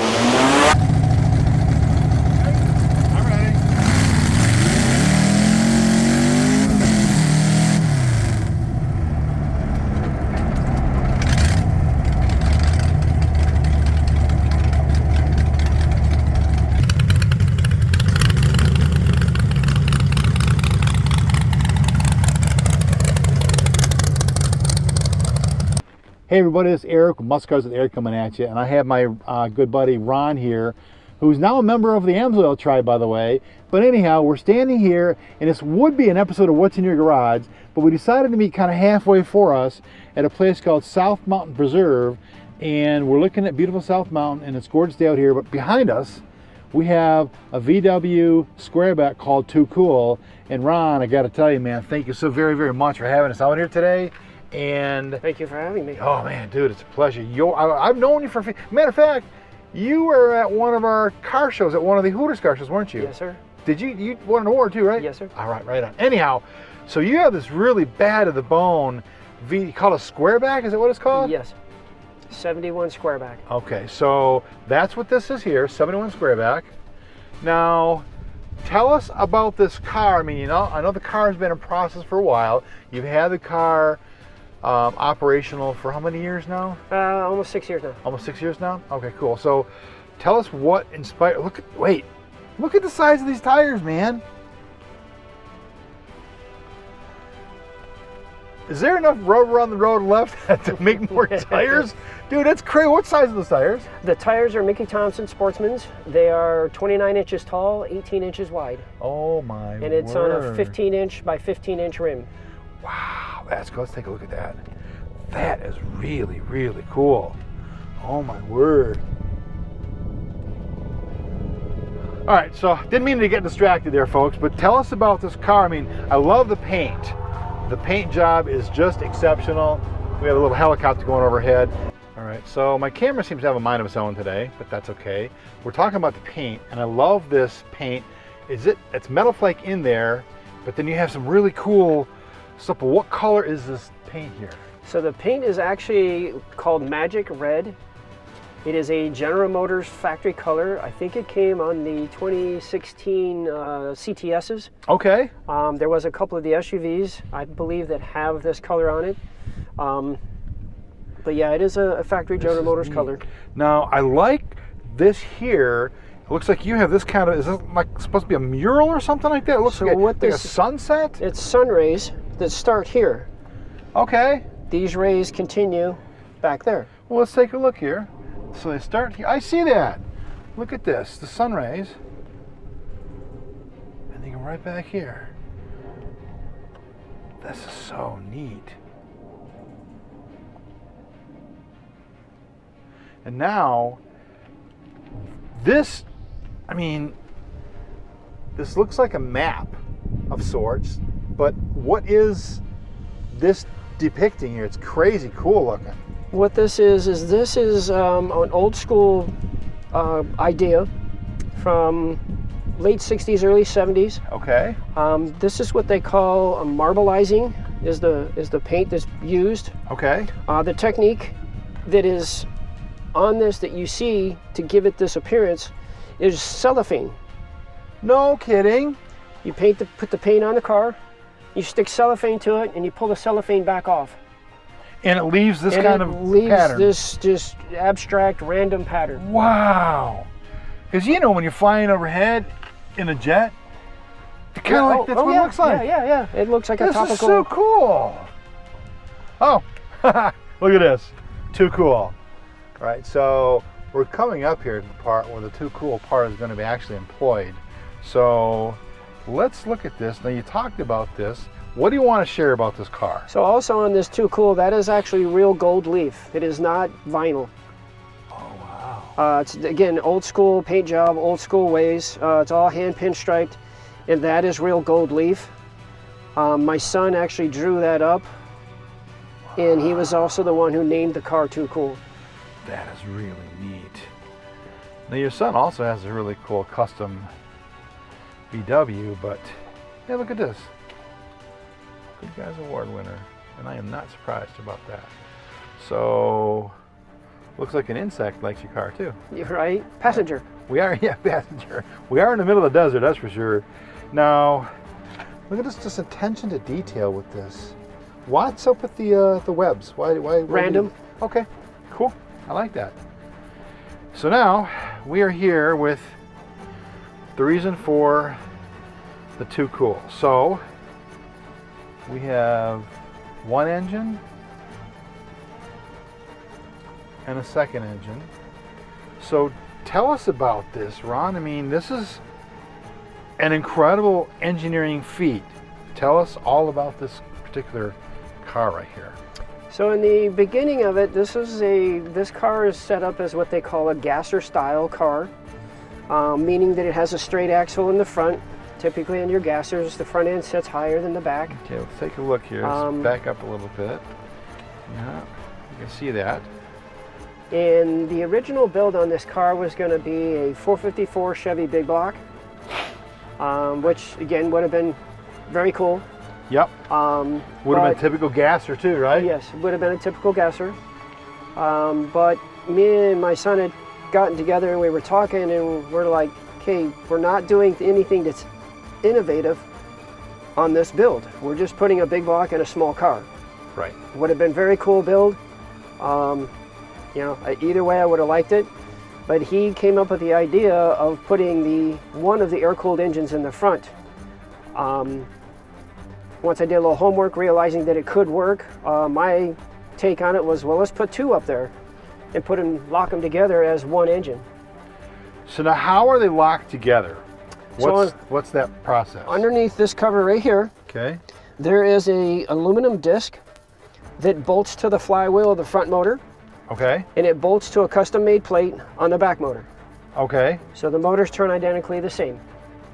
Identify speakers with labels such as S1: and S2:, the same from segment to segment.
S1: I'm ready. Hey everybody, it's Eric with Muscle Cars with Eric coming at you, and I have my good buddy Ron here, who's now a member of the Amsoil tribe, by the way. But anyhow, we're standing here, and this would be an episode of What's in Your Garage, but we decided to meet kind of halfway for us at a place called South Mountain Preserve, and we're looking at beautiful South Mountain, and it's gorgeous day out here. But behind us, we have a VW Squareback called Too Cool. And Ron, I got to tell you, man, thank you so very, very much for having us out here today. And
S2: thank you for having me.
S1: Oh man, dude, it's a pleasure. I've known you for matter of fact, you were at one of our car shows, at one of the Hooters car shows, weren't you?
S2: Yes, sir.
S1: Did you won an award too, right?
S2: Yes, sir.
S1: All right, right on. Anyhow, so you have this really bad to the bone you call it a Squareback? Is that what it's called?
S2: Yes. 71 Squareback.
S1: Okay, so that's what this is here, 71 Squareback. Now, tell us about this car. I mean, I know the car has been in process for a while. You've had the car operational for how many years now?
S2: Almost 6 years now.
S1: Almost 6 years now? Okay, cool. So tell us what inspired, look at the size of these tires, man. Is there enough rubber on the road left to make more tires? Dude, that's crazy. What size are those tires?
S2: The tires are Mickey Thompson Sportsmans. They are 29 inches tall, 18 inches wide.
S1: Oh my word.
S2: And it's on a 15 inch by 15 inch rim.
S1: Wow, that's cool. Let's take a look at that. That is really, really cool. Oh my word. All right, so didn't mean to get distracted there, folks, but tell us about this car. I mean, I love the paint. The paint job is just exceptional. We have a little helicopter going overhead. All right, so my camera seems to have a mind of its own today, but that's okay. We're talking about the paint, and I love this paint. It's metal flake in there, but then you have some really cool stuff. But what color is this paint here?
S2: So the paint is actually called Magic Red. It is a General Motors factory color. I think it came on the 2016 CTSs.
S1: Okay.
S2: There was a couple of the SUVs, I believe, that have this color on it. But yeah, it is a factory General Motors color.
S1: Now, I like this here. It looks like you have this kind of, is this like supposed to be a mural or something like that? It looks like a sunset?
S2: It's sun rays that start here.
S1: Okay.
S2: These rays continue back there.
S1: Well, let's take a look here. So they start here. I see that. Look at this, the sun rays. And they go right back here. This is so neat. And now, this looks like a map of sorts, but what is this depicting here? It's crazy cool looking.
S2: What this is an old school idea from late 60s, early 70s.
S1: Okay.
S2: This is what they call a marbleizing, is the paint that's used.
S1: Okay.
S2: The technique that is on this that you see to give it this appearance is cellophane.
S1: No kidding.
S2: You put the paint on the car, you stick cellophane to it, and you pull the cellophane back off.
S1: And it leaves this kind of pattern.
S2: This just abstract, random pattern.
S1: Wow. Because when you're flying overhead in a jet, it kind of that's what it looks like.
S2: Yeah. It looks like a topical.
S1: This is so cool. Oh, look at this. Too cool. All right, so we're coming up here to the part where the Too Cool part is going to be actually employed. So let's look at this. Now, you talked about this. What do you want to share about this car?
S2: So also on this Too Cool, that is actually real gold leaf. It is not vinyl.
S1: Oh, wow.
S2: It's, again, old school paint job, old school ways. It's all hand pinstriped, and that is real gold leaf. My son actually drew that up, and he was also the one who named the car Too Cool.
S1: That is really neat. Now, your son also has a really cool custom VW, but yeah, look at this. Good Guys Award winner, and I am not surprised about that. So Looks like an insect likes your car too.
S2: You're right. Passenger.
S1: We are, yeah, passenger. We are in the middle of the desert, that's for sure. Now, look at this attention to detail with this. What's up with the webs? Why
S2: Random.
S1: Okay, cool. I like that. So now we are here with the reason for the Too Cool. So we have one engine and a second engine. So tell us about this, Ron. I mean, this is an incredible engineering feat. Tell us all about this particular car right here.
S2: So in the beginning of it, this car is set up as what they call a Gasser style car, meaning that it has a straight axle in the front. Typically in your Gassers, the front end sits higher than the back.
S1: Okay, let's take a look here. Let's back up a little bit. Yeah, you can see that.
S2: And the original build on this car was going to be a 454 Chevy big block, which again would have been very cool.
S1: Yep. Would have been a typical Gasser too, right?
S2: Yes, would have been a typical Gasser. But me and my son had gotten together and we were talking and we're like, okay, we're not doing anything that's innovative on this build. We're just putting a big block in a small car.
S1: Right.
S2: Would have been very cool build. You know, either way I would have liked it. But he came up with the idea of putting one of the air-cooled engines in the front. Once I did a little homework, realizing that it could work, my take on it was, well, let's put two up there and lock them together as one engine.
S1: So now how are they locked together? What's that process?
S2: Underneath this cover right here,
S1: okay,
S2: there is a aluminum disc that bolts to the flywheel of the front motor.
S1: Okay.
S2: And it bolts to a custom-made plate on the back motor.
S1: Okay.
S2: So the motors turn identically the same.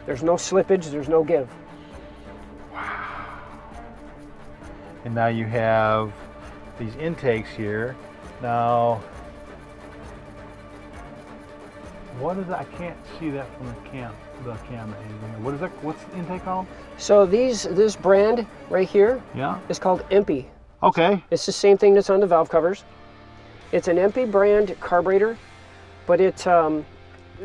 S2: There's no slippage, there's no give.
S1: And now you have these intakes here. Now, what is that? I can't see that from the camera. What is that? What's the intake called?
S2: So this brand right here is called EMPI.
S1: Okay.
S2: It's the same thing that's on the valve covers. It's an EMPI brand carburetor, but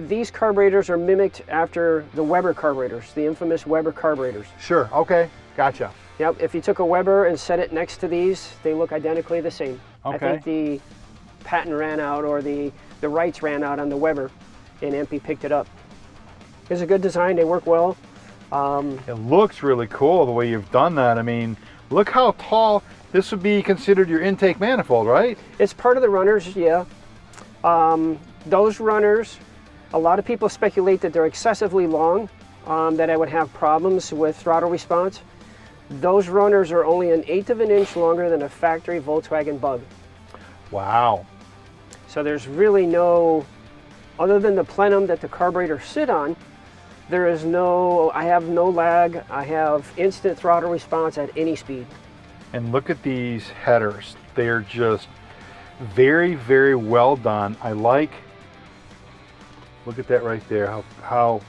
S2: these carburetors are mimicked after the Weber carburetors, the infamous Weber carburetors.
S1: Sure. Okay. Gotcha.
S2: Yep, if you took a Weber and set it next to these, they look identically the same.
S1: Okay.
S2: I think the patent ran out or the rights ran out on the Weber and EMPI picked it up. It's a good design, they work well.
S1: It looks really cool the way you've done that. I mean, look how tall. This would be considered your intake manifold, right?
S2: It's part of the runners, yeah. Those runners, a lot of people speculate that they're excessively long, that I would have problems with throttle response. Those runners are only 1/8 of an inch longer than a factory Volkswagen Bug.
S1: Wow.
S2: So there's really no, other than the plenum that the carburetors sit on, I have no lag. I have instant throttle response at any speed.
S1: And look at these headers. They're just very, very well done. Look at that right there, how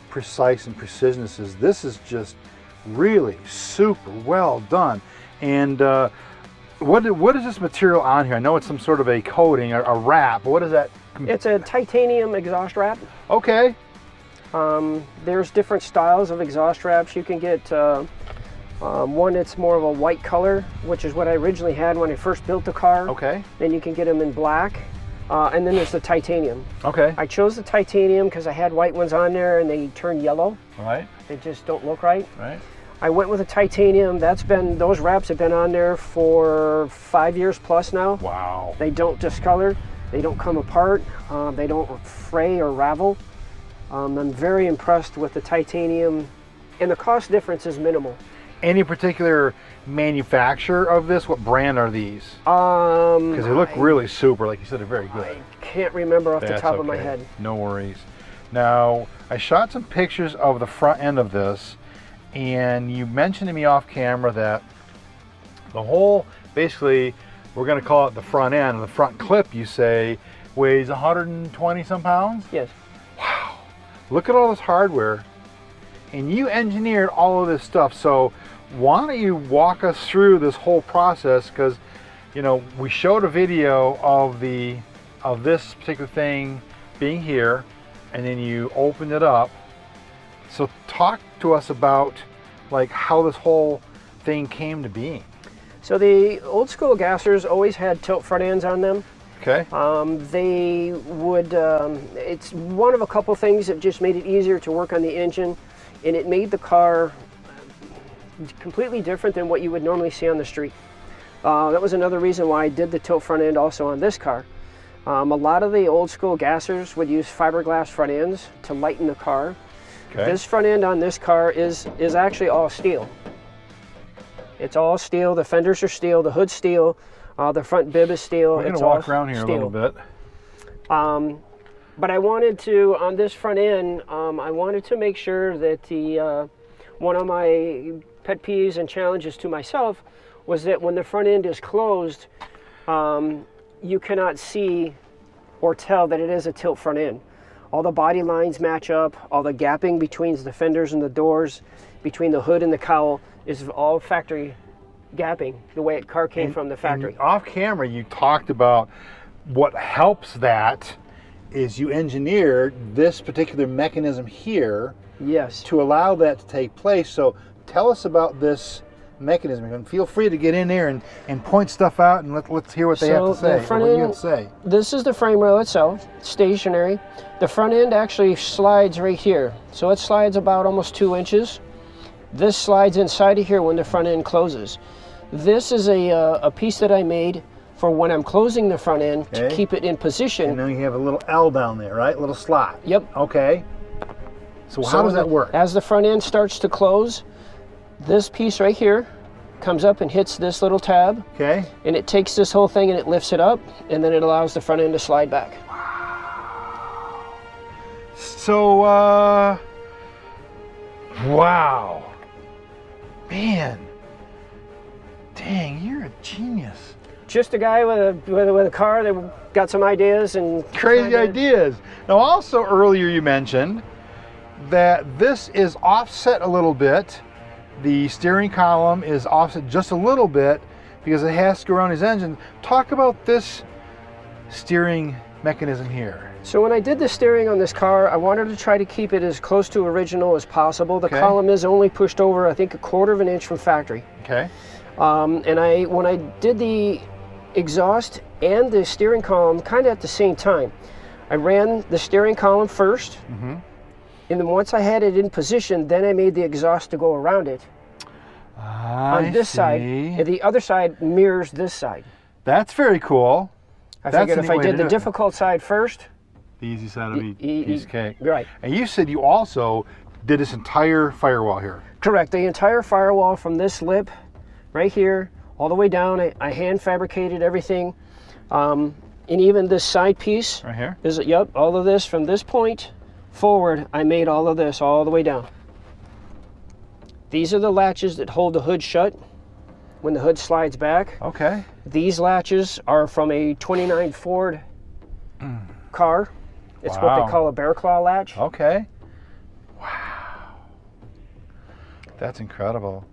S1: precise and precision this is. This is just really super well done. And what is this material on here? I know it's some sort of a coating, a wrap. What is that?
S2: It's a titanium exhaust wrap.
S1: Okay.
S2: There's different styles of exhaust wraps. You can get one that's more of a white color, which is what I originally had when I first built the car.
S1: Okay.
S2: Then you can get them in black. And then there's the titanium.
S1: Okay.
S2: I chose the titanium because I had white ones on there and they turn yellow.
S1: Right.
S2: They just don't look right.
S1: Right.
S2: I went with a titanium. Those wraps have been on there for 5 years plus now.
S1: Wow.
S2: They don't discolor. They don't come apart. They don't fray or ravel. I'm very impressed with the titanium, and the cost difference is minimal.
S1: Any particular manufacturer of this? What brand are these? Because they look really super, like you said, they're very good.
S2: I can't remember off the top of my head.
S1: No worries. Now, I shot some pictures of the front end of this, and you mentioned to me off camera that the whole, basically, we're going to call it the front end, the front clip, you say, weighs 120 some pounds?
S2: Yes.
S1: Wow. Look at all this hardware. And you engineered all of this stuff. So why don't you walk us through this whole process? Because, you know, we showed a video of the of this particular thing being here, and then you opened it up. So talk to us about like how this whole thing came to being.
S2: So the old school Gassers always had tilt front ends on them.
S1: Okay.
S2: They would, it's one of a couple things that just made it easier to work on the engine, and it made the car completely different than what you would normally see on the street. That was another reason why I did the tilt front end also on this car. A lot of the old school Gassers would use fiberglass front ends to lighten the car.
S1: Okay.
S2: This front end on this car is actually all steel. It's all steel. The fenders are steel. The hood's steel. The front bib is steel.
S1: We're going to walk around here a little bit.
S2: But I wanted to, on this front end, I wanted to make sure that the one of my pet peeves and challenges to myself was that when the front end is closed, you cannot see or tell that it is a tilt front end. All the body lines match up. All the gapping between the fenders and the doors, between the hood and the cowl, is all factory gapping, the way the car came from the factory.
S1: And off camera, you talked about what helps that is you engineered this particular mechanism here,
S2: yes,
S1: to allow that to take place. So tell us about this mechanism, and feel free to get in there and point stuff out, and let's hear what they have to say.
S2: The front
S1: what
S2: end,
S1: you have to say.
S2: This is the frame rail itself, stationary. The front end actually slides right here, so it slides about almost 2 inches. This slides inside of here when the front end closes. This is a piece that I made for when I'm closing the front end to keep it in position.
S1: And then you have a little L down there, right? A little slot.
S2: Yep.
S1: Okay. So how does that work?
S2: As the front end starts to close, this piece right here comes up and hits this little tab.
S1: Okay.
S2: And it takes this whole thing and it lifts it up, and then it allows the front end to slide back.
S1: So, wow. Man. Dang, you're a genius.
S2: Just a guy with a car that got some ideas and
S1: crazy ideas. Now, also earlier you mentioned that this is offset a little bit. The steering column is offset just a little bit because it has to go around his engine. Talk about this steering mechanism here.
S2: So when I did the steering on this car, I wanted to try to keep it as close to original as possible. The column is only pushed over, I think, 1/4 of an inch from factory.
S1: Okay.
S2: And when I did the exhaust and the steering column kind of at the same time, I ran the steering column first, and then once I had it in position, then I made the exhaust to go around it on this side, and the other side mirrors this side.
S1: That's very cool.
S2: I figured if I did the difficult side first,
S1: the easy side would be piece of cake.
S2: Right.
S1: And you said you also did this entire firewall here.
S2: Correct. The entire firewall from this lip right here all the way down. I hand fabricated everything. And even this side piece
S1: right here
S2: is, yep, all of this from this point forward, I made all of this all the way down. These are the latches that hold the hood shut when the hood slides back.
S1: Okay.
S2: These latches are from a 29 Ford car. It's what they call a bear claw latch.
S1: Okay. Wow. That's incredible.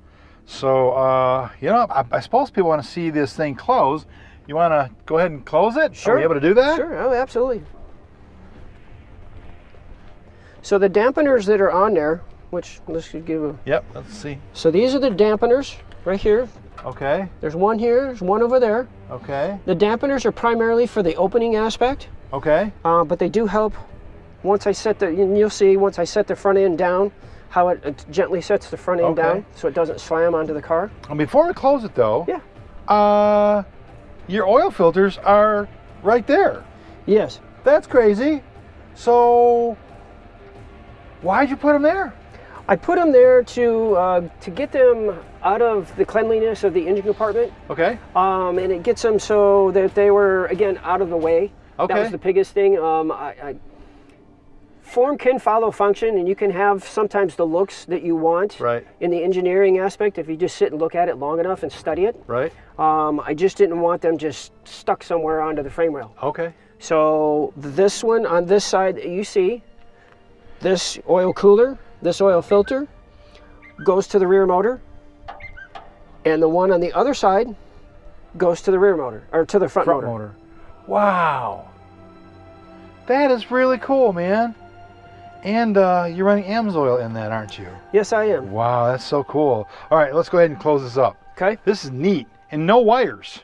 S1: So, you know, I suppose people want to see this thing close. You want to go ahead and close it?
S2: Sure.
S1: Are we able to do that?
S2: Sure, oh, absolutely. So the dampeners that are on there, which let's give a...
S1: Yep, let's see.
S2: So these are the dampeners right here.
S1: Okay.
S2: There's one here, there's one over there.
S1: Okay.
S2: The dampeners are primarily for the opening aspect.
S1: Okay.
S2: But they do help once I set the, and you'll see once I set the front end down, how it gently sets the front end down so it doesn't slam onto the car.
S1: And before we close it though,
S2: yeah,
S1: your oil filters are right there.
S2: Yes.
S1: That's crazy. So why'd you put them there?
S2: I put them there to get them out of the cleanliness of the engine compartment.
S1: Okay.
S2: And it gets them so that they were, again, out of the way.
S1: Okay.
S2: That was the biggest thing. Form can follow function, and you can have sometimes the looks that you want in the engineering aspect if you just sit and look at it long enough and study it.
S1: Right.
S2: I just didn't want them just stuck somewhere onto the frame rail.
S1: Okay.
S2: So this one on this side that you see, this oil cooler, this oil filter, goes to the rear motor, and the one on the other side goes to the rear motor, or to the front motor.
S1: Wow. That is really cool, man. And you're running AMSOIL in that, aren't you?
S2: Yes, I am.
S1: Wow, that's so cool. All right, let's go ahead and close this up.
S2: Okay.
S1: This is neat. And no wires.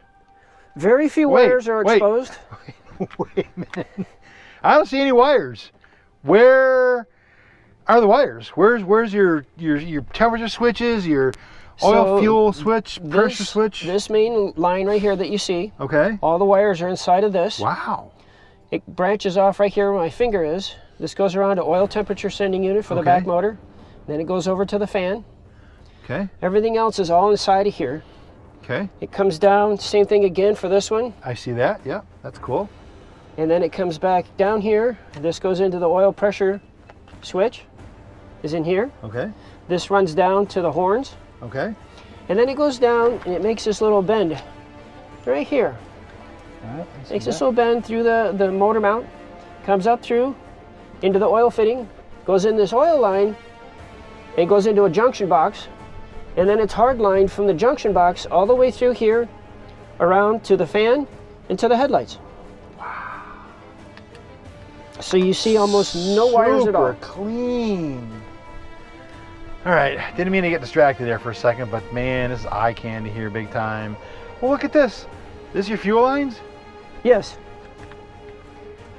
S2: Very few wires are exposed.
S1: Wait a minute. I don't see any wires. Where are the wires? Where's your temperature switches, your oil fuel switch, pressure switch?
S2: This main line right here that you see.
S1: Okay.
S2: All the wires are inside of this.
S1: Wow.
S2: It branches off right here where my finger is. This goes around to oil temperature sending unit for the back motor. Then it goes over to the fan.
S1: Okay.
S2: Everything else is all inside of here.
S1: Okay.
S2: It comes down, same thing again for this one.
S1: I see that. Yeah, that's cool.
S2: And then it comes back down here. This goes into the oil pressure switch, is in here.
S1: Okay.
S2: This runs down to the horns.
S1: Okay.
S2: And then it goes down and it makes this little bend right here.
S1: All right,
S2: Makes this little bend through the motor mount, comes up through into the oil fitting, goes in this oil line, and goes into a junction box. And then it's hard lined from the junction box all the way through here, around to the fan and to the headlights.
S1: Wow.
S2: So you see almost no wires at all.
S1: Super clean. All right, didn't mean to get distracted there for a second, but man, this is eye candy here big time. Well, look at this. This is your fuel lines?
S2: Yes.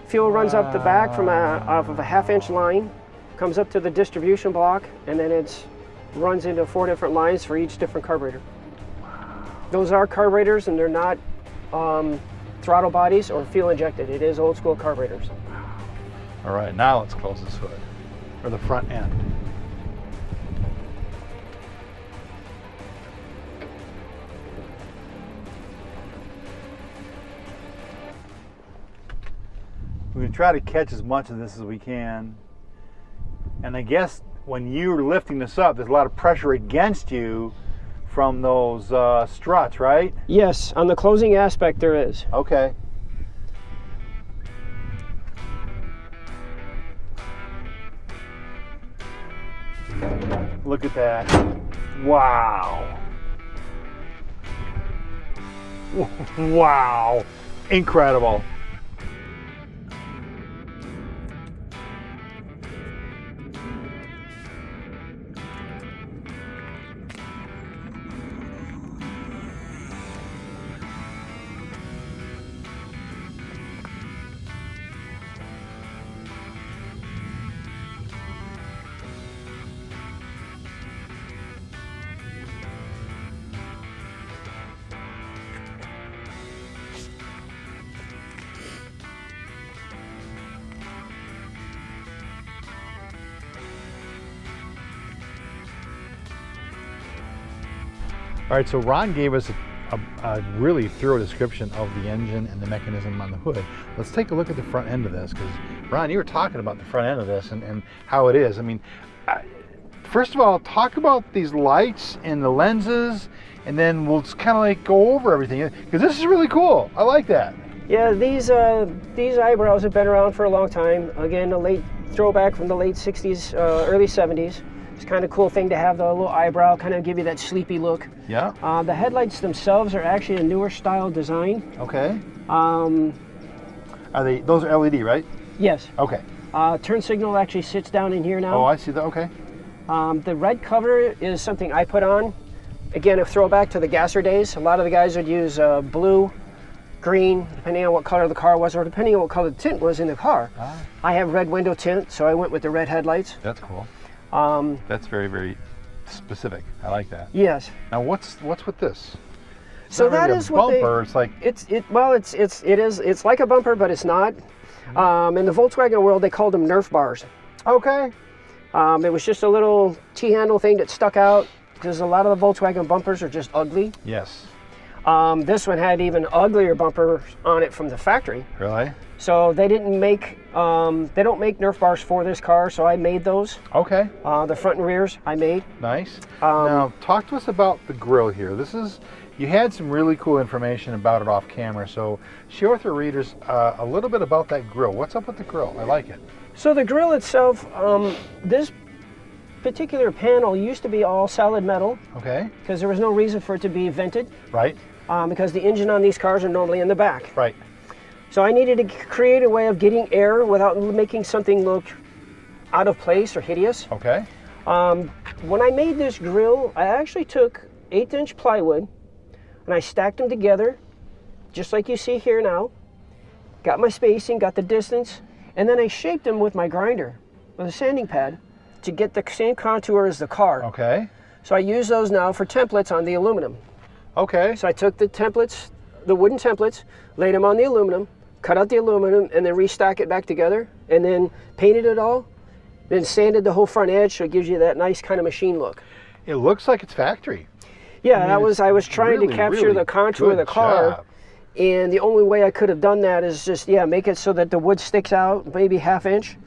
S2: Fuel runs up the back from off of a 1/2-inch line, comes up to the distribution block, and then it runs into 4 different lines for each different carburetor. Those are carburetors, and they're not throttle bodies or fuel injected. It is old school carburetors.
S1: All right, now let's close this hood, or the front end. We're going to try to catch as much of this as we can. And I guess when you're lifting this up, there's a lot of pressure against you from those struts, right?
S2: Yes, on the closing aspect there is.
S1: Okay. Look at that. Wow. Wow. Incredible. All right, so Ron gave us a really thorough description of the engine and the mechanism on the hood. Let's take a look at the front end of this, because Ron, you were talking about the front end of this and how it is. I mean, first of all, talk about these lights and the lenses, and then we'll just kind of like go over everything, because this is really cool. I like that.
S2: Yeah, these eyebrows have been around for a long time. Again, a late throwback from the late 60s, early 70s. It's kind of cool thing to have the little eyebrow, kind of give you that sleepy look.
S1: Yeah.
S2: The headlights themselves are actually a newer style design.
S1: Okay. Those are LED, right?
S2: Yes.
S1: Okay.
S2: Turn signal actually sits down in here now.
S1: Oh, I see that. Okay.
S2: The red cover is something I put on. Again, a throwback to the Gasser days. A lot of the guys would use blue, green, depending on what color the car was, or depending on what color the tint was in the car. I have red window tint, so I went with the red headlights.
S1: That's cool. That's very, very specific. I like that.
S2: Yes.
S1: Now, what's with this? It's
S2: so
S1: not
S2: that
S1: really
S2: is
S1: a
S2: what
S1: bumper. It's like
S2: it's like a bumper, but it's not. In the Volkswagen world, they called them Nerf bars.
S1: okay.
S2: It was just a little T-handle thing that stuck out, because a lot of the Volkswagen bumpers are just ugly.
S1: Yes.
S2: This one had even uglier bumpers on it from the factory.
S1: Really?
S2: So they didn't make, they don't make Nerf bars for this car, so I made those.
S1: Okay.
S2: The front and rears I made.
S1: Nice. Now, talk to us about the grill here. You had some really cool information about it off camera, so share with our readers a little bit about that grill. What's up with the grill? I like it.
S2: So the grill itself, this particular panel used to be all solid metal.
S1: Okay.
S2: Because there was no reason for it to be vented.
S1: Right.
S2: Because the engine on these cars are normally in the back.
S1: Right.
S2: So I needed to create a way of getting air without making something look out of place or hideous.
S1: Okay.
S2: When I made this grill, I actually took 1/8" plywood and I stacked them together, just like you see here now. Got my spacing, got the distance, and then I shaped them with my grinder, with a sanding pad, to get the same contour as the car.
S1: Okay.
S2: So I use those now for templates on the aluminum.
S1: Okay.
S2: So I took the templates, the wooden templates, laid them on the aluminum, cut out the aluminum, and then restack it back together, and then painted it all, then sanded the whole front edge so it gives you that nice kind of machine look.
S1: It looks like it's factory.
S2: Yeah,
S1: I
S2: was trying to capture the contour of the car.
S1: Job.
S2: And the only way I could have done that is just, make it so that the wood sticks out maybe 1/2 inch,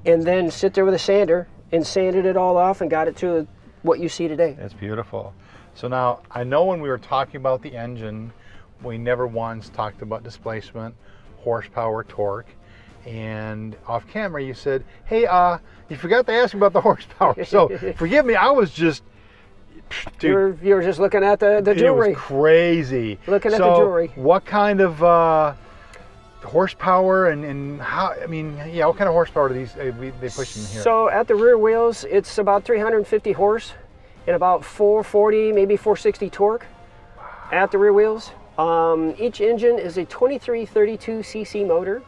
S2: and then sit there with a sander and sanded it all off and got it to what you see today.
S1: It's beautiful. So now, I know when we were talking about the engine, we never once talked about displacement, horsepower, torque, and off camera you said, hey, you forgot to ask me about the horsepower. So forgive me, I was just, dude,
S2: you were just looking at the jewelry.
S1: It was crazy.
S2: Looking at the jewelry.
S1: What kind of horsepower and how, I mean, yeah, what kind of horsepower do these they push in here?
S2: So at the rear wheels, it's about 350 horse and about 440, maybe 460 torque at the rear wheels. Each engine is a 2332cc motor.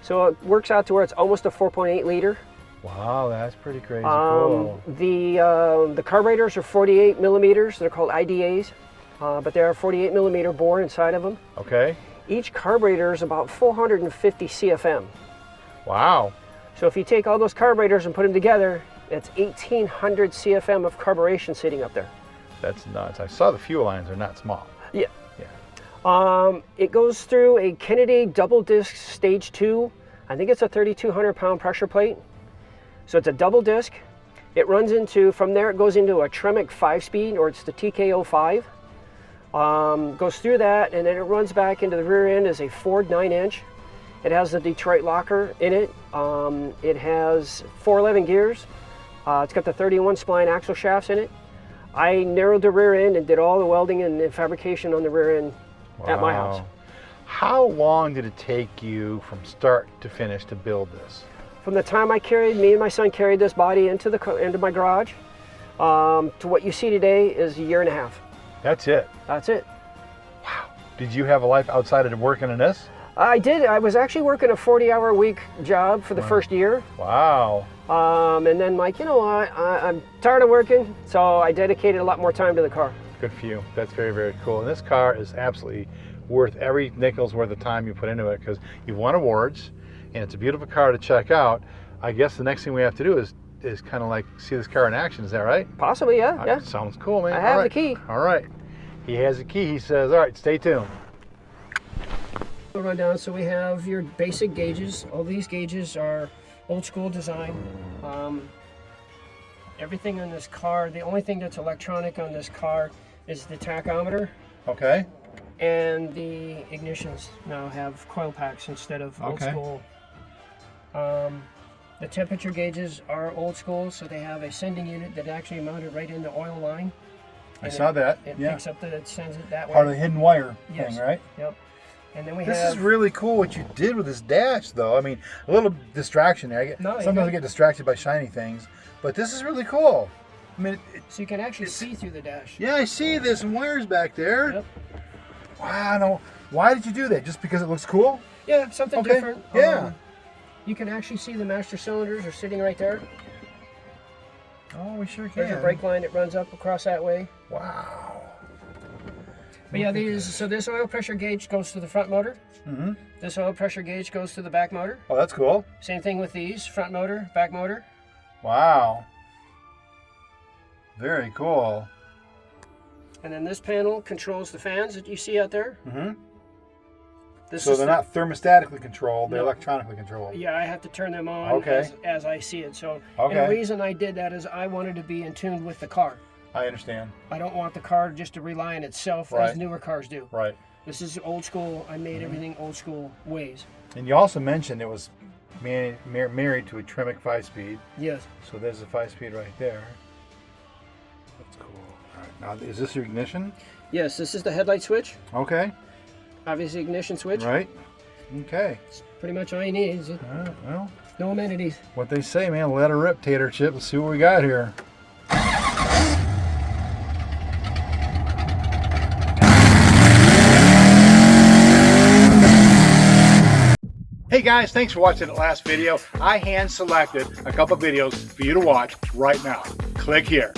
S2: So it works out to where it's almost a 4.8 liter.
S1: Wow, that's pretty crazy cool.
S2: The carburetors are 48 millimeters. They're called IDAs, but they are 48 millimeter bore inside of them.
S1: Okay.
S2: Each carburetor is about 450 CFM.
S1: Wow.
S2: So if you take all those carburetors and put them together, it's 1,800 CFM of carburation sitting up there.
S1: That's nuts. I saw the fuel lines are not small.
S2: Yeah.
S1: Yeah.
S2: It goes through a Kennedy double disc stage 2. I think it's a 3,200 pound pressure plate. So it's a double disc. It runs into, from there it goes into a Tremec 5-speed, or it's the TK05. Goes through that, and then it runs back into the rear end as a Ford 9-inch. It has the Detroit locker in it. It has 411 gears. It's got the 31 spline axle shafts in it. I narrowed the rear end and did all the welding and fabrication on the rear end at my house.
S1: How long did it take you from start to finish to build this?
S2: From the time me and my son carried this body into my garage, to what you see today is 1.5 years.
S1: That's it?
S2: That's it.
S1: Wow. Did you have a life outside of working in this?
S2: I did. I was actually working a 40-hour-a-week job for the first year.
S1: Wow.
S2: And then Mike, you know what, I'm tired of working, so I dedicated a lot more time to the car.
S1: Good for you. That's very, very cool. And this car is absolutely worth every nickel's worth of time you put into it, because you've won awards, and it's a beautiful car to check out. I guess the next thing we have to do is kind of like see this car in action. Is that right?
S2: Possibly, yeah. Yeah.
S1: Sounds cool, man.
S2: I have the key.
S1: All right. He has the key. He says, all right, stay tuned.
S2: We'll run down. So we have your basic gauges. All these gauges are old school design. Everything on this car, the only thing that's electronic on this car is the tachometer.
S1: Okay.
S2: And the ignitions now have coil packs instead of old school. The temperature gauges are old school, so they have a sending unit that actually mounted right in the oil line.
S1: I saw that.
S2: It picks up it sends it that way.
S1: Part of the hidden wire thing, right?
S2: Yep. And then
S1: This is really cool what you did with this dash, though. I mean, a little distraction there. Sometimes I get distracted by shiny things, but this is really cool. I mean,
S2: so you can actually see through the dash.
S1: Yeah, I see this and wires back there.
S2: Yep.
S1: Wow. No, why did you do that? Just because it looks cool?
S2: Yeah, something different.
S1: Yeah.
S2: You can actually see the master cylinders are sitting right there.
S1: Oh, we sure can.
S2: There's a brake line that runs up across that way.
S1: Wow.
S2: But yeah, so this oil pressure gauge goes to the front motor.
S1: Mm-hmm.
S2: This oil pressure gauge goes to the back motor.
S1: Oh, that's cool.
S2: Same thing with these, front motor, back motor.
S1: Wow. Very cool.
S2: And then this panel controls the fans that you see out there.
S1: Mm-hmm. So they're not thermostatically controlled, they're electronically controlled.
S2: Yeah, I have to turn them on as I see it. So and the reason I did that is I wanted to be in tune with the car.
S1: I understand.
S2: I don't want the car just to rely on itself as newer cars do.
S1: Right.
S2: This is old school. I made everything old school ways.
S1: And you also mentioned it was married to a Tremec 5-speed.
S2: Yes.
S1: So there's a 5-speed right there. That's cool. All right. Now, is this your ignition?
S2: Yes, this is the headlight switch.
S1: Okay.
S2: Obviously ignition switch.
S1: Right. Okay.
S2: It's pretty much all you need. Is
S1: Well,
S2: no amenities.
S1: what they say, man, let her rip, tater chip. Let's see what we got here. Hey guys, thanks for watching that last video. I hand selected a couple videos for you to watch right now. Click here.